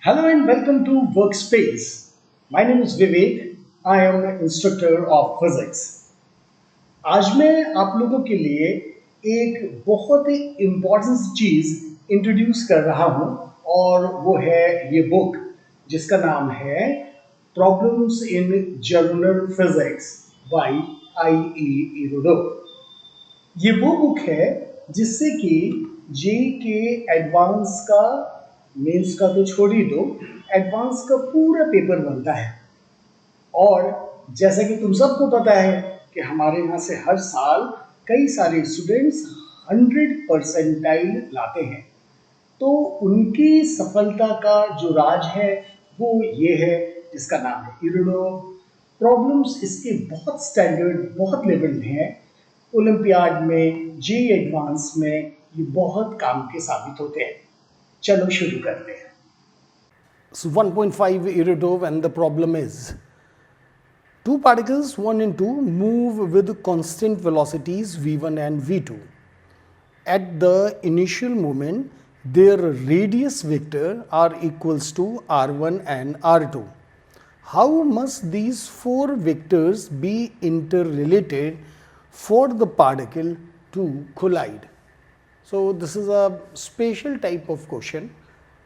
Hello and welcome to Workspace. My name is Vivek. I am an instructor of physics. आज मैं आप लोगों के लिए एक बहुत ही इम्पोर्टेंट चीज इंट्रोड्यूस कर रहा हूं और वो है ये बुक जिसका नाम है problems in general physics bye आई ई इरोडो। ये वो बुक है जिससे कि जे के एडवांस का मेंस का तो छोड़ ही दो, एडवांस का पूरा पेपर बनता है। और जैसा कि तुम सबको पता है कि हमारे यहाँ से हर साल कई सारे स्टूडेंट्स 100 परसेंटाइल लाते हैं। तो उनकी सफलता का जो राज है वो ये है जिसका नाम है इरोडो। प्रॉब्लम्स इसके बहुत स्टैंडर्ड बहुत लेवल हैं। ओलंपियाड में जे एडवांस में ये बहुत काम के साबित होते हैं। चलो शुरू करते हैं। So 1.5 Iridov, and the problem is two particles 1 and 2 move with constant velocities v1 and v2. At the initial moment, their radius vector are equals to r1 and r2. How must these four vectors be interrelated for the particle to collide? So this is a special type of question.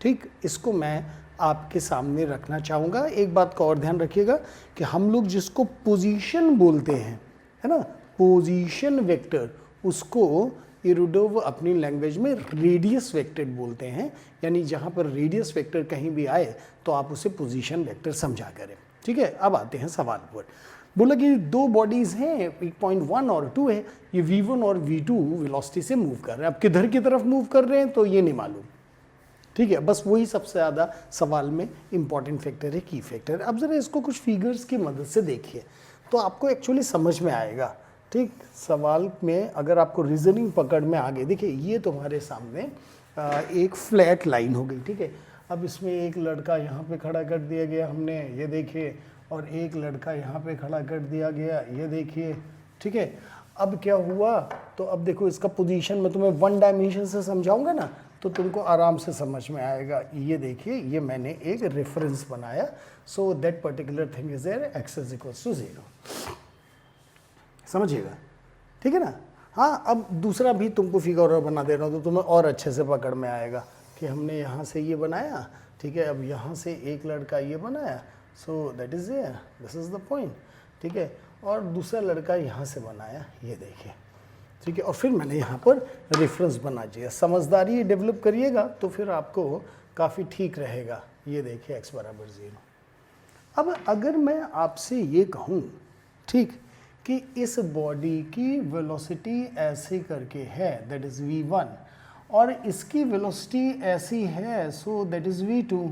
ठीक, इसको मैं आपके सामने रखना चाहूँगा। एक बात का और ध्यान रखिएगा कि हम लोग जिसको पोजीशन बोलते हैं, है ना, पोजीशन वेक्टर, उसको इरोडोव अपनी लैंग्वेज में रेडियस वेक्टर बोलते हैं। यानी जहाँ पर रेडियस वेक्टर कहीं भी आए तो आप उसे पोजीशन वेक्टर समझा करें। ठीक है, अब आते हैं सवाल पर। बोला कि दो बॉडीज हैं, एक पॉइंट 1 और 2 है, ये v1 और v2 वेलोसिटी से मूव कर रहे हैं। अब किधर की तरफ मूव कर रहे हैं तो ये नहीं मालूम। ठीक है, बस वही सबसे ज़्यादा सवाल में इंपॉर्टेंट फैक्टर है, की फैक्टर। अब ज़रा इसको कुछ फिगर्स की मदद से देखिए तो आपको एक्चुअली समझ में आएगा। ठीक, सवाल में अगर आपको रीजनिंग पकड़ में आ गई, देखिए ये तुम्हारे सामने एक फ्लैट लाइन हो गई। ठीक है, अब इसमें एक लड़का यहाँ पे खड़ा कर दिया गया हमने, ये देखिए, और एक लड़का यहाँ पे खड़ा कर दिया गया, ये देखिए। ठीक है, अब क्या हुआ तो अब देखो इसका पोजीशन मैं तुम्हें 1 डायमेंशन से समझाऊंगा ना तो तुमको आराम से समझ में आएगा। ये देखिए, ये मैंने एक रेफरेंस बनाया, so that particular thing is there, x is equal to 0। समझिएगा, ठीक है ना। हाँ, अब दूसरा भी तुमको फिगर और बना दे रहा हूँ तो तुम्हें और अच्छे से पकड़ में आएगा कि हमने यहाँ से ये बनाया। ठीक है, अब यहाँ से एक लड़का ये बनाया, so that is there, this is the point. ठीक है, और दूसरा लड़का यहाँ से बनाया, ये देखिए। ठीक है, और फिर मैंने यहाँ पर रेफरेंस बना दिया। समझदारी डेवलप करिएगा तो फिर आपको काफ़ी ठीक रहेगा। ये देखिए x बराबर 0। अब अगर मैं आपसे ये कहूँ, ठीक, कि इस बॉडी की वेलोसिटी ऐसे करके है, दैट इज़ v1, और इसकी वेलोसिटी ऐसी है, सो दैट इज़ v2।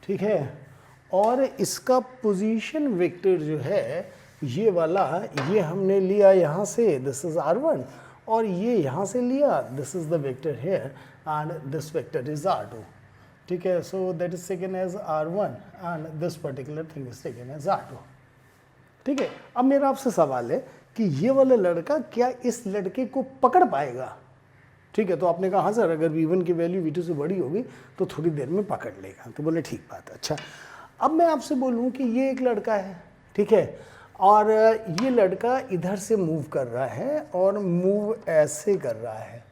ठीक है, और इसका पोजीशन वेक्टर जो है ये वाला, ये हमने लिया यहाँ से, दिस इज r1, और ये यहाँ से लिया, this is the vector here, and this vector is r2। ठीक है, so that is taken as r1 and this particular thing is taken as r2। ठीक है, अब मेरा आपसे सवाल है कि ये वाला लड़का क्या इस लड़के को पकड़ पाएगा? ठीक है, तो आपने कहा हाँ सर, अगर v1 की वैल्यू v2 से बड़ी होगी तो थोड़ी देर में पकड़ लेगा। तो बोले ठीक बात है। अच्छा, अब मैं आपसे बोलूँ कि ये एक लड़का है, ठीक है, और ये लड़का इधर से मूव कर रहा है और मूव ऐसे कर रहा है।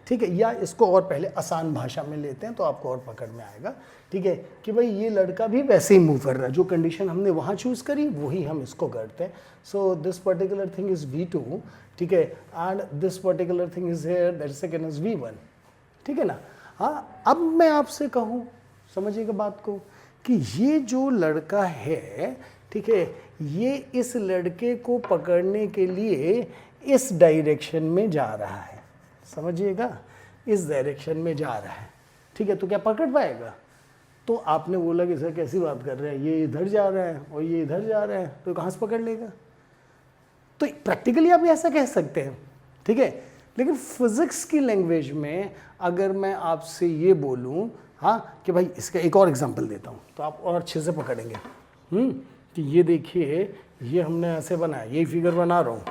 ठीक है, या इसको और पहले आसान भाषा में लेते हैं तो आपको और पकड़ में आएगा। ठीक है, कि भाई ये लड़का भी वैसे ही मूव कर रहा है, जो कंडीशन हमने वहाँ चूज़ करी वही हम इसको करते हैं। So this particular thing is v2, ठीक है, and this particular thing is here, that second is v1। ठीक है ना। हाँ, अब मैं आपसे कहूँ, समझिएगा बात को, कि ये जो लड़का है, ठीक है, ये इस लड़के को पकड़ने के लिए इस डायरेक्शन में जा रहा है। समझिएगा, इस डायरेक्शन में जा रहा है। ठीक है, तो क्या पकड़ पाएगा? तो आपने बोला कि सर कैसी बात कर रहे हैं, ये इधर जा रहा है और ये इधर जा रहा है, तो कहाँ से पकड़ लेगा? तो प्रैक्टिकली आप ऐसा कह सकते हैं। ठीक है, लेकिन फिजिक्स की लैंग्वेज में अगर मैं आपसे ये बोलूँ, हाँ, कि भाई इसका एक और एग्जांपल देता हूँ तो आप और अच्छे से पकड़ेंगे। कि ये देखिए, ये हमने ऐसे बनाया, यही फिगर बना रहा हूँ।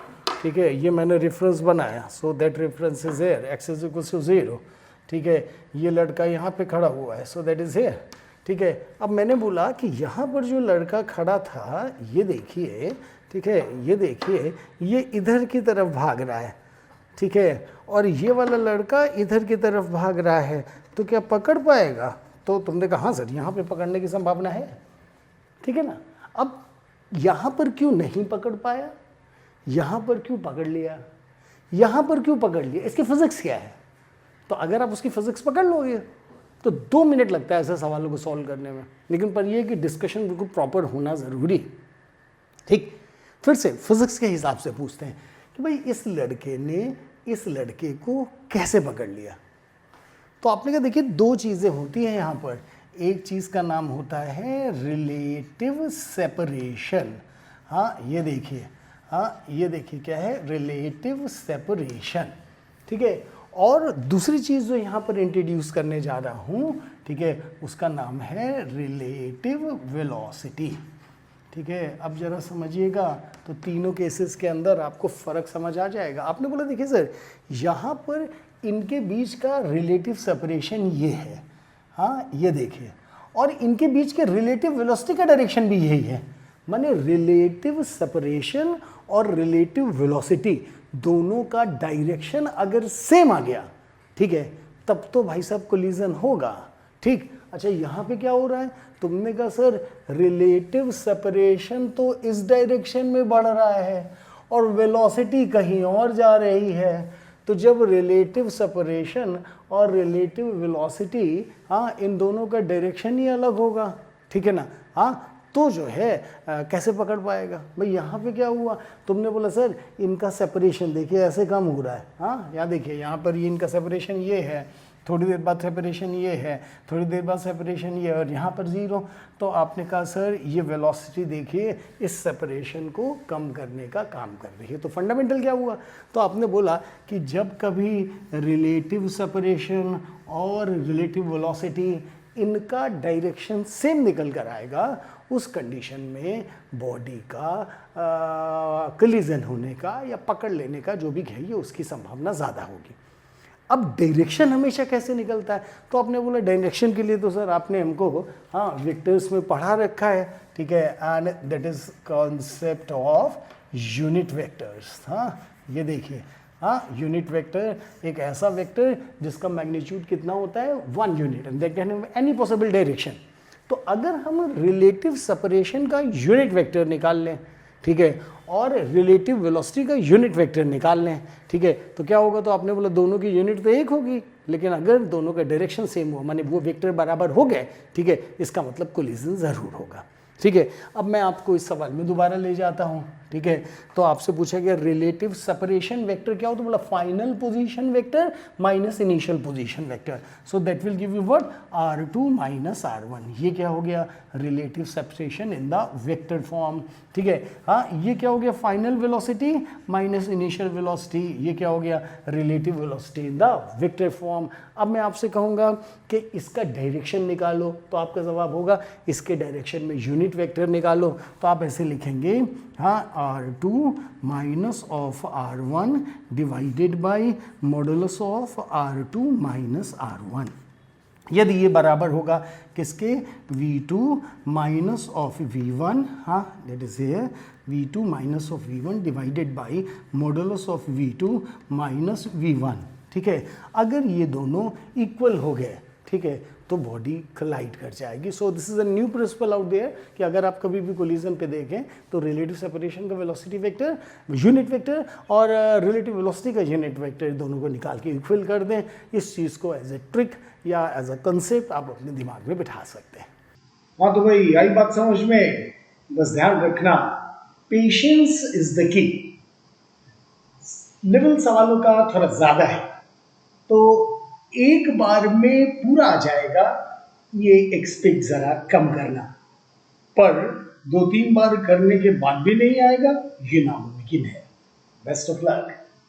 ठीक है, ये मैंने रेफरेंस बनाया, so that reference is here, x is equal to 0। ठीक है, ये लड़का यहाँ पे खड़ा हुआ है, सो दैट इज हियर। ठीक है। अब मैंने बोला कि यहाँ पर जो लड़का खड़ा था, ये देखिए, ठीक है, ये देखिए, ये इधर की तरफ भाग रहा है, ठीक है, और ये वाला लड़का इधर की तरफ भाग रहा है, तो क्या पकड़ पाएगा? तो तुमने कहा हाँ सर, यहाँ पे पकड़ने की संभावना है, ठीक है ना। अब यहाँ पर क्यों नहीं पकड़ पाया, यहाँ पर क्यों पकड़ लिया, यहाँ पर क्यों पकड़ लिया? इसकी फिजिक्स क्या है? तो अगर आप उसकी फिजिक्स पकड़ लोगे तो 2 मिनट लगता है ऐसे सवालों को सॉल्व करने में, लेकिन पर यह कि डिस्कशन बिल्कुल प्रॉपर होना ज़रूरी। ठीक, फिर से फिजिक्स के हिसाब से पूछते हैं कि भाई इस लड़के ने इस लड़के को कैसे पकड़ लिया। तो आपने कहा देखिए 2 चीज़ें होती हैं यहाँ पर। एक चीज़ का नाम होता है रिलेटिव सेपरेशन। हाँ ये देखिए, हाँ ये देखिए क्या है, रिलेटिव सेपरेशन, ठीक है। और दूसरी चीज़ जो यहाँ पर इंट्रोड्यूस करने जा रहा हूँ, ठीक है, उसका नाम है रिलेटिव वेलोसिटी, ठीक है। अब जरा समझिएगा, तो तीनों केसेस के अंदर आपको फ़र्क समझ आ जाएगा। आपने बोला देखिए सर, यहाँ पर इनके बीच का रिलेटिव सेपरेशन ये है, हाँ ये देखिए, और इनके बीच के रिलेटिव वेलोसिटी का डायरेक्शन भी यही है। माने रिलेटिव सेपरेशन और रिलेटिव वेलोसिटी दोनों का डायरेक्शन अगर सेम आ गया, ठीक है, तब तो भाई साहब कोलिजन होगा। ठीक, अच्छा यहाँ पे क्या हो रहा है? तुमने कहा सर रिलेटिव सेपरेशन तो इस डायरेक्शन में बढ़ रहा है और वेलोसिटी कहीं और जा रही है। तो जब रिलेटिव सेपरेशन और रिलेटिव वेलोसिटी, हाँ इन दोनों का डायरेक्शन ही अलग होगा, ठीक है ना, हाँ तो जो है कैसे पकड़ पाएगा भाई। यहाँ पे क्या हुआ, तुमने बोला सर इनका सेपरेशन देखिए ऐसे कम हो रहा है, हाँ यहाँ देखिए, यहाँ पर ये इनका सेपरेशन ये है, थोड़ी देर बाद सेपरेशन ये है, थोड़ी देर बाद सेपरेशन ये, और यहाँ पर 0। तो आपने कहा सर ये वेलोसिटी देखिए इस सेपरेशन को कम करने का काम कर रही है। तो फंडामेंटल क्या हुआ? तो आपने बोला कि जब कभी रिलेटिव सेपरेशन और रिलेटिव वेलोसिटी इनका डायरेक्शन सेम निकल कर आएगा, उस कंडीशन में बॉडी का कोलिजन होने का या पकड़ लेने का जो भी कहिए उसकी संभावना ज़्यादा होगी। अब डायरेक्शन हमेशा कैसे निकलता है? तो आपने बोला डायरेक्शन के लिए तो सर आपने हमको हाँ वेक्टर्स में पढ़ा रखा है, ठीक है, and that is concept of unit vectors. हाँ ये देखिए, हाँ यूनिट वेक्टर एक ऐसा वेक्टर जिसका मैग्नीट्यूड कितना होता है 1 unit and that can have any possible direction. तो अगर हम रिलेटिव सेपरेशन का यूनिट वेक्टर निकाल लें, ठीक है, और रिलेटिव वेलोसिटी का यूनिट वेक्टर निकाल लें, ठीक है, तो क्या होगा? तो आपने बोला दोनों की यूनिट तो एक होगी, लेकिन अगर दोनों का डायरेक्शन सेम हुआ माने वो वेक्टर बराबर हो गए, ठीक है, इसका मतलब कोलिजन ज़रूर होगा, ठीक है। अब मैं आपको इस सवाल में दोबारा ले जाता हूँ, ठीक है। तो आपसे पूछा गया रिलेटिव सेपरेशन वेक्टर क्या हो, तो बोला final position vector minus initial position vector, so that will give you what r2 minus r1। ये क्या हो गया? Relative separation in the vector form, ठीक है। हाँ ये क्या हो गया? Final velocity minus initial velocity, ये क्या हो गया? Relative velocity in the vector form. अब मैं आपसे कहूँगा कि इसका डायरेक्शन निकालो, तो आपका जवाब होगा इसके डायरेक्शन में यूनिट वेक्टर निकालो, तो आप ऐसे लिखेंगे, हाँ r2 minus of r1 divided by modulus of r2 minus r1। यदि ये बराबर होगा किसके? v2 माइनस ऑफ v1, हाँ that is here v2 minus of v1 divided by modulus of v2 minus v1, ठीक है। अगर ये दोनों इक्वल हो गए, ठीक है, तो बॉडी कोलाइड कर जाएगी। So this is a new principle out there कि अगर आप कभी भी कोलिजन पे देखें तो रिलेटिव सेपरेशन का वेलोसिटी वेक्टर यूनिट वेक्टर और रिलेटिव वेलोसिटी का यूनिट वेक्टर दोनों को निकाल के इक्वल कर दें। इस चीज़ को एज ए ट्रिक या एज अ कंसेप्ट आप अपने दिमाग में बिठा सकते हैं। हाँ तो भाई आई बात समझ में, बस ध्यान रखना patience is the key. Level सवालों का थोड़ा ज़्यादा है, तो एक बार में पूरा आ जाएगा ये एक्सपेक्ट ज़रा कम करना, पर 2-3 बार करने के बाद भी नहीं आएगा ये नामुमकिन है। Best of luck.